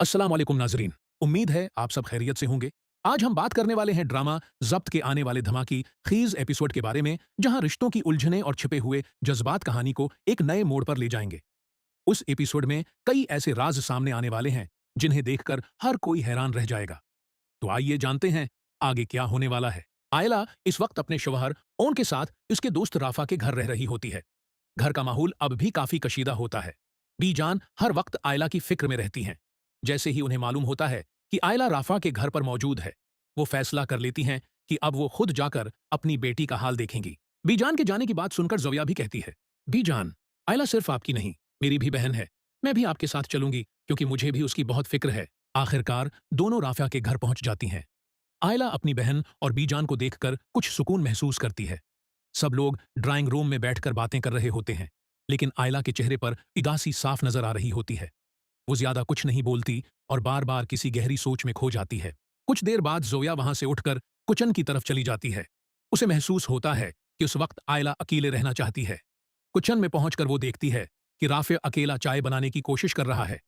अस्सलाम वालेकुम नाजरीन। उम्मीद है आप सब खैरियत से होंगे। आज हम बात करने वाले हैं ड्रामा ज़ब्त के आने वाले धमाकी खीज एपिसोड के बारे में, जहां रिश्तों की उलझने और छिपे हुए जज्बात कहानी को एक नए मोड़ पर ले जाएंगे। उस एपिसोड में कई ऐसे राज सामने आने वाले हैं जिन्हें देखकर हर कोई हैरान रह जाएगा। तो आइए जानते हैं आगे क्या होने वाला है। आयला इस वक्त अपने शौहर ओन के साथ उसके दोस्त राफा के घर रह रही होती है। घर का माहौल अब भी काफी कशीदा होता है। बीजान हर वक्त आयला की फिक्र में रहती हैं। जैसे ही उन्हें मालूम होता है कि आयला राफा के घर पर मौजूद है, वो फैसला कर लेती हैं कि अब वो खुद जाकर अपनी बेटी का हाल देखेंगी। बीजान के जाने की बात सुनकर जोया भी कहती है, बीजान, आयला सिर्फ आपकी नहीं, मेरी भी बहन है। मैं भी आपके साथ चलूंगी क्योंकि मुझे भी उसकी बहुत फिक्र है। आखिरकार दोनों राफा के घर पहुंच जाती हैं। आयला अपनी बहन और बीजान को देखकर कुछ सुकून महसूस करती है। सब लोग ड्राइंग रूम में बैठकर बातें कर रहे होते हैं, लेकिन आयला के चेहरे पर उदासी साफ नजर आ रही होती है। वो ज्यादा कुछ नहीं बोलती और बार बार किसी गहरी सोच में खो जाती है। कुछ देर बाद जोया वहां से उठकर किचन की तरफ चली जाती है। उसे महसूस होता है कि उस वक्त आयला अकेले रहना चाहती है। किचन में पहुंचकर वो देखती है कि राफे अकेला चाय बनाने की कोशिश कर रहा है।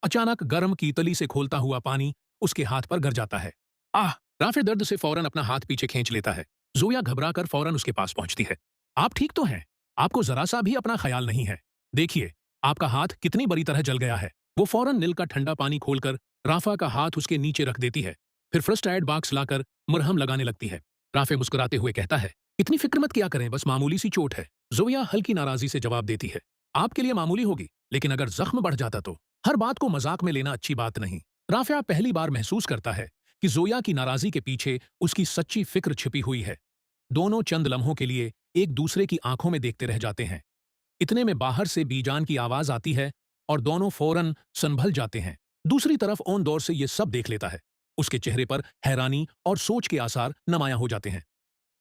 अचानक गर्म कीतली से खोलता हुआ पानी उसके हाथ पर गिर जाता है। आह! राफे दर्द से फौरन अपना हाथ पीछे खींच लेता है। जोया घबराकर फौरन उसके पास पहुंचती है। आप ठीक तो हैं? आपको जरा सा भी अपना ख्याल नहीं है। देखिए, आपका हाथ कितनी बुरी तरह जल गया है। वो फौरन नील का ठंडा पानी खोलकर राफा का हाथ उसके नीचे रख देती है। फिर फर्स्ट एड बॉक्स लाकर मरहम लगाने लगती है। राफे मुस्कुराते हुए कहता है, इतनी फिक्र मत किया करें, बस मामूली सी चोट है। जोया हल्की नाराजी से जवाब देती है, आपके लिए मामूली होगी, लेकिन अगर जख्म बढ़ जाता तो? हर बात को मजाक में लेना अच्छी बात नहीं। राफा पहली बार महसूस करता है कि जोया की नाराजी के पीछे उसकी सच्ची फिक्र छिपी हुई है। दोनों चंद लम्हों के लिए एक दूसरे की आंखों में देखते रह जाते हैं। इतने में बाहर से बीजान की आवाज आती है और दोनों फौरन संभल जाते हैं। दूसरी तरफ ओन दौर से ये सब देख लेता है। उसके चेहरे पर हैरानी और सोच के आसार नुमाया हो जाते हैं।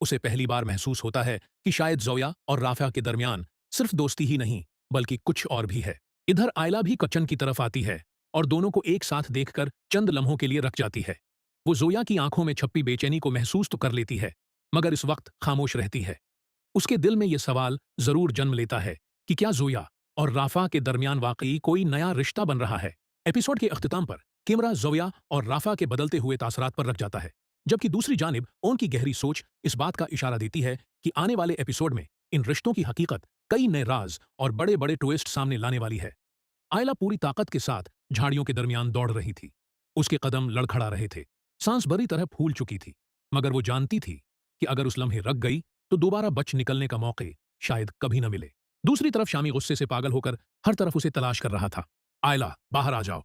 उसे पहली बार महसूस होता है कि शायद जोया और राफा के दरमियान सिर्फ दोस्ती ही नहीं, बल्कि कुछ और भी है। इधर आयला भी किचन की तरफ आती है और दोनों को एक साथ देखकर चंद लम्हों के लिए रख जाती है। वो जोया की आंखों में छपी बेचैनी को महसूस तो कर लेती है, मगर इस वक्त खामोश रहती है। उसके दिल में यह सवाल जरूर जन्म लेता है कि क्या जोया और राफा के दरमियान वाकई कोई नया रिश्ता बन रहा है। एपिसोड के अख्तिताम पर कैमरा जोया और राफा के बदलते हुए तासरात पर रख जाता है, जबकि दूसरी जानिब ओन की गहरी सोच इस बात का इशारा देती है कि आने वाले एपिसोड में इन रिश्तों की हकीकत कई नए राज और बड़े बड़े ट्विस्ट सामने लाने वाली है। आयला पूरी ताकत के साथ झाड़ियों के दरमियान दौड़ रही थी। उसके कदम लड़खड़ा रहे थे, सांस भरी तरह फूल चुकी थी, मगर वो जानती थी कि अगर उस लम्हे रख गई तो दोबारा बच निकलने का मौके शायद कभी न मिले। दूसरी तरफ शामी गुस्से से पागल होकर हर तरफ उसे तलाश कर रहा था। आयला, बाहर आ जाओ।